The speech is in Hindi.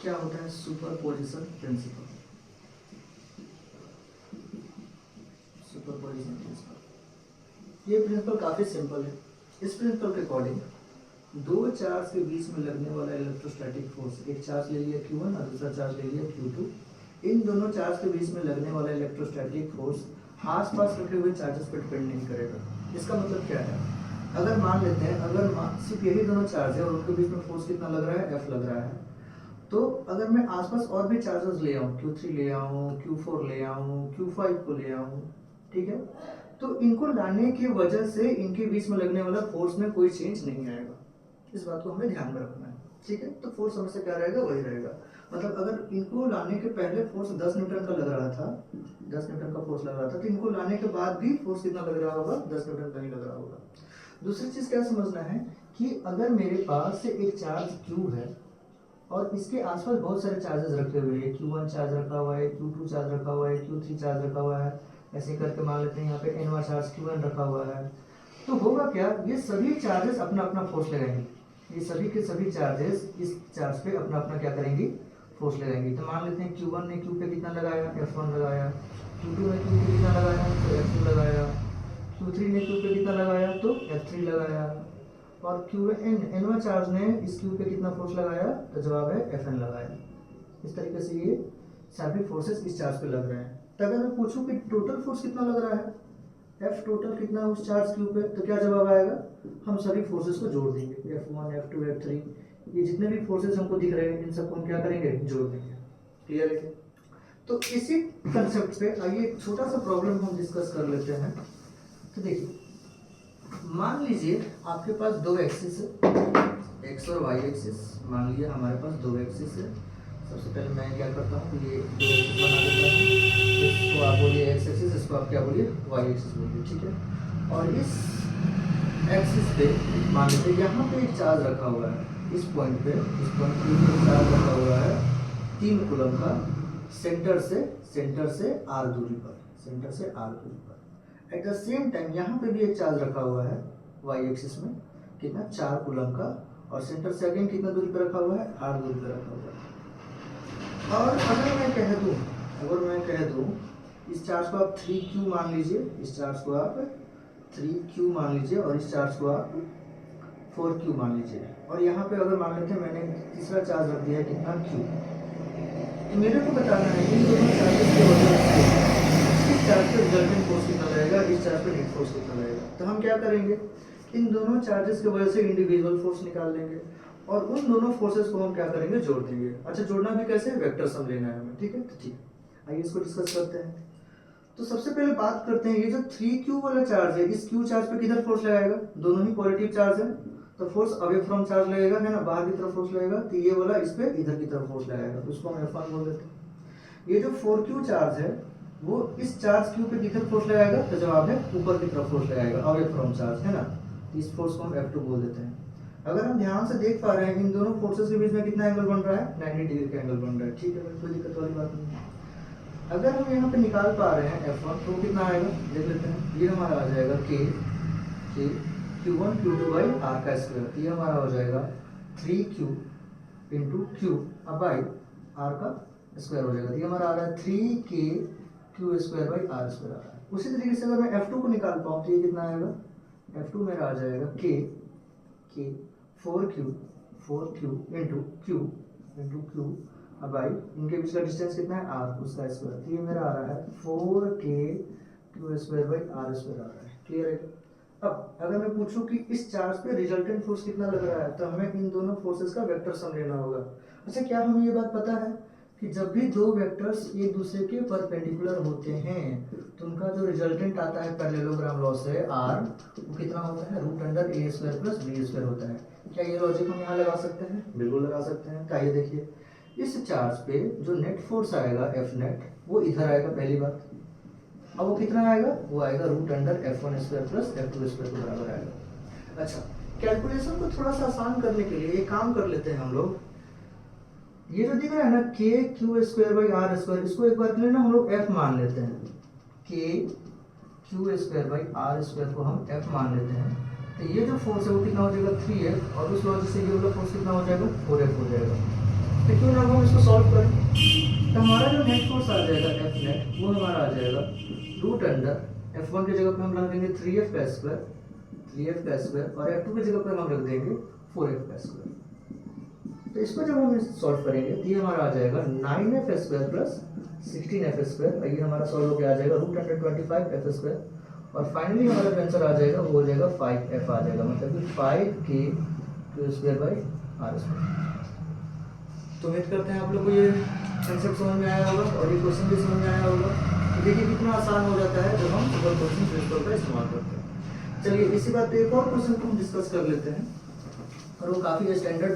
क्या होता है सुपरपोजिशन प्रिंसिपल। सुपरपोजिशन प्रिंसिपल, ये प्रिंसिपल काफी सिंपल है। इस प्रिंसिपल के अकॉर्डिंग दो चार्ज के बीच में लगने वाला इलेक्ट्रोस्टैटिक फोर्स, एक चार्ज ले लिया Q1 और दूसरा चार्ज ले लिया Q2, इन दोनों चार्ज के बीच में लगने वाला इलेक्ट्रोस्टैटिक फोर्स आसपास रखे हुए चार्जेस पर डिपेंड नहीं करेगा। इसका मतलब क्या है, अगर मान लेते हैं अगर सिर्फ यही दोनों चार्ज है और उनके बीच में फोर्स कितना लग रहा है, F लग रहा है, तो अगर मैं आसपास और भी चार्जेस ले आऊँ, Q3 ले आऊँ, Q4 ले आऊँ, Q5 को ले आऊँ, ठीक है, तो इनको लाने की वजह से इनके बीच में लगने वाला फोर्स में कोई चेंज नहीं आएगा। इस बात को हमें ध्यान में रखना है, ठीक है। तो फोर्स हमेशा क्या रहेगा, वही रहेगा। मतलब अगर इनको लाने के पहले फोर्स 10 न्यूटन का लग रहा था, 10 न्यूटन का फोर्स लग रहा था, तो इनको लाने के बाद भी फोर्स कितना लग रहा होगा, 10 न्यूटन का ही लग रहा होगा। दूसरी चीज क्या समझना है कि अगर मेरे पास से एक चार्ज Q है और इसके आसपास बहुत सारे चार्जेस रखे हुए हैं, Q1 चार्ज रखा हुआ है, Q2 चार्ज रखा हुआ है, Q3 चार्ज रखा हुआ है, ऐसे करके मान लेते हैं यहाँ पे N चार्ज Q1 रखा हुआ है, तो होगा क्या, ये सभी चार्जेस अपना अपना फोर्स लगाएंगे। ये सभी के सभी चार्जेस इस चार्ज पे अपना अपना क्या करेंगी, फोर्स लगाएंगी। तो मान लेते हैं Q1 ने Q पे कितना लगाया, F1 लगाया, Q2 ने Q पे कितना लगाया, तो F2 लगाया, Q3 ने Q पे कितना लगाया, तो F3 लगाया, और N1 चार्ज ने इस Q पे कितना फोर्स लगाया, तो जवाब है Fn लगाया। इस तरीके से ये सभी फोर्सेस इस चार्ज पे लग रहे हैं। तो अगर मैं पूछूं कि टोटल फोर्स कितना लग रहा है, F टोटल कितना उस चार्ज Q पे, तो क्या जवाब आएगा, हम सभी फोर्सेस को जोड़ देंगे, F1 F2 F3, ये जितने भी फोर्सेस हमको दिख रहे हैं इन सबको हम क्या करेंगे, जोड़ देंगे। क्लियर है। तो इसी कंसेप्ट पे आइए एक छोटा सा प्रॉब्लम हम डिस्कस कर लेते हैं। तो देखिए, मान लीजिए आपके पास दो एक्सिस है, एक्स और वाई एक्सिस। मान लिया हमारे पास दो एक्सिस है। सबसे पहले मैं क्या करता हूँ, ये दो एक्सिस बना देता हूँ, इसको आप बोलिए एक्स एक्सिस, इसको आप क्या बोलिए, वाई एक्सिस बोलिए, ठीक है। और इस एक्सिस पे मान लीजिए यहाँ पे एक चार्ज रखा हुआ है, इस पॉइंट पे एक चार्ज रखा हुआ है 3 कूलम का, सेंटर से r दूरी पर, सेंटर से r दूरी पर। एट द सेम टाइम यहाँ पे भी एक चार्ज रखा हुआ है वाई एक्सिस में, कितना, 4 कूलम का, और सेंटर से अगेन कितना दूरी पर रखा हुआ है, r दूरी पर रखा हुआ है। और अगर मैं कह दूँ इस चार्ज को आप 3Q मान लीजिए, इस चार्ज को आप 3Q मान लीजिए, और इस चार्ज को आप 4Q मान लीजिए, और यहाँ पे अगर मान लेते हैं मैंने तीसरा चार्ज रख दिया है कितना, Q। तो मेरे को बताना है इन दोनों चार्जेस के वजह से इस चार्ज पे रिजल्टेंट फोर्स कितना रहेगा, इस चार्ज पे नेट फोर्स कितना रहेगा। तो हम क्या करेंगे, इन दोनों चार्जेस की वजह से इंडिविजुअल फोर्स निकाल लेंगे, और उन दोनों फोर्सेस को हम क्या करेंगे, जोड़ देंगे। अच्छा, जोड़ना भी कैसे, वेक्टर सम लेना है हमें, ठीक है। तो ठीक है, आइए इसको डिस्कस करते हैं। तो सबसे पहले बात करते हैं, ये जो 3Q वाला चार्ज है, इस Q चार्ज पे किधर फोर्स लगाएगा, दोनों ही पॉजिटिव चार्ज है, तो फोर्स अवे फ्रॉम चार्ज लगेगा, है ना, बाहर की तरफ फोर्स लगेगा, तो ये वाला इस पे इधर की तरफ फोर्स लगाएगा, तो उसको हम F1 बोल देते हैं। ये जो 4Q चार्ज है वो इस चार्ज Q पे किधर फोर्स लगाएगा, तो जवाब है ऊपर की तरफ फोर्स लगाएगा, अवे फ्रॉम चार्ज, है ना, इस फोर्स को हम F2 बोल देते हैं। अगर हम ध्यान से देख पा रहे हैं इन दोनों फोर्सेस के बीच में कितना एंगल बन रहा है, 90 डिग्री का एंगल बन रहा है, ठीक है, कोई दिक्कत वाली बात नहीं है। अगर हम यहाँ पे निकाल पा रहे हैं F1, तो कितना आएगा, देख लेते हैं। ये हमारा आ जाएगा K Q1 Q2 by R का स्क्वायर, ये हमारा हो जाएगा 3Q into Q by R का स्क्वायर हो जाएगा, ये हमारा आ रहा है 3K Q square by R square आ रहा है। उसी तरीके से अगर मैं F2 को निकाल पाऊँ तो ये कितना आएगा, F2 मेरा आ जाएगा K 4Q into Q by इनके बीच का डिस्टेंस कितना है, R, उसका स्क्वायर, तो ये मेरा आ रहा है 4K Q square by R square आ रहा है। क्लियर है। अब अगर मैं पूछूं कि इस चार्ज पे रिजल्टेंट फोर्स कितना लग रहा है, तो हमें इन दोनों फोर्सेस का वेक्टर सम लेना होगा। अच्छा, क्या हमें ये बात पता है कि जब भी दो वेक्टर्स एक दूसरे के परपेंडिकुलर होते हैं तो उनका जो रिजल्टेंट आता है पैरेललोग्राम लॉ से R, वो कितना होता है, root under A square plus B square होता है। क्या ये लॉजिक हम यहाँ लगा सकते हैं, बिल्कुल लगा सकते हैं। आइए देखिए, इस चार्ज पे जो नेट फोर्स आएगा F नेट, वो इधर आएगा पहली बात, अब वो कितना आएगा, वो आएगा root under F1 square plus F2 square के बराबर आएगा। अच्छा, कैलकुलेशन को थोड़ा सा आसान करने के लिए एक काम कर लेते हैं हम लोग, ये जो दिख रहा है ना K Q square by R square, इसको एक बार के लिए ना हम लोग F मान लेते हैं, K Q square by R square को हम F मान लेते हैं। तो ये जो फोर्स है वो कितना हो जाएगा 3F, और उस वजह से ये वाला फोर्स कितना हो जाएगा 4F हो जाएगा। तो क्यों ना हम इसको सॉल्व करें। तो हमारा जो नेट फोर्स आ जाएगा एफ नेट, वो हमारा आ जाएगा रूट अंडर F1 की जगह पे हम रख देंगे 3F का स्क्वायर, 3F का स्क्वायर, और F2 की जगह पे हम रख देंगे 4F का स्क्वायर। तो इसको जब हम सॉल्व करेंगे तो ये हमारा आ जाएगा 9F square plus 16F square, ये हमारा सॉल्व होकर आ जाएगा रूट अंडर 25F स्क्वायर, और फाइनली हमारा जो आंसर आ जाएगा वो हो जाएगा 5F आ जाएगा, मतलब कि 5K Q square by R square. तो उम्मीद करते हैं आप लोग को ये कंसेप्ट समझ में आया होगा और ये क्वेश्चन भी समझ में आया होगा। तो देखिए कितना आसान हो जाता है जब हम सुपर पोजिशन प्रिंसिपल का इस्तेमाल करते हैं। चलिए इसी बात पे एक और क्वेश्चन को हम डिस्कस कर लेते हैं, और वो काफ़ी स्टैंडर्ड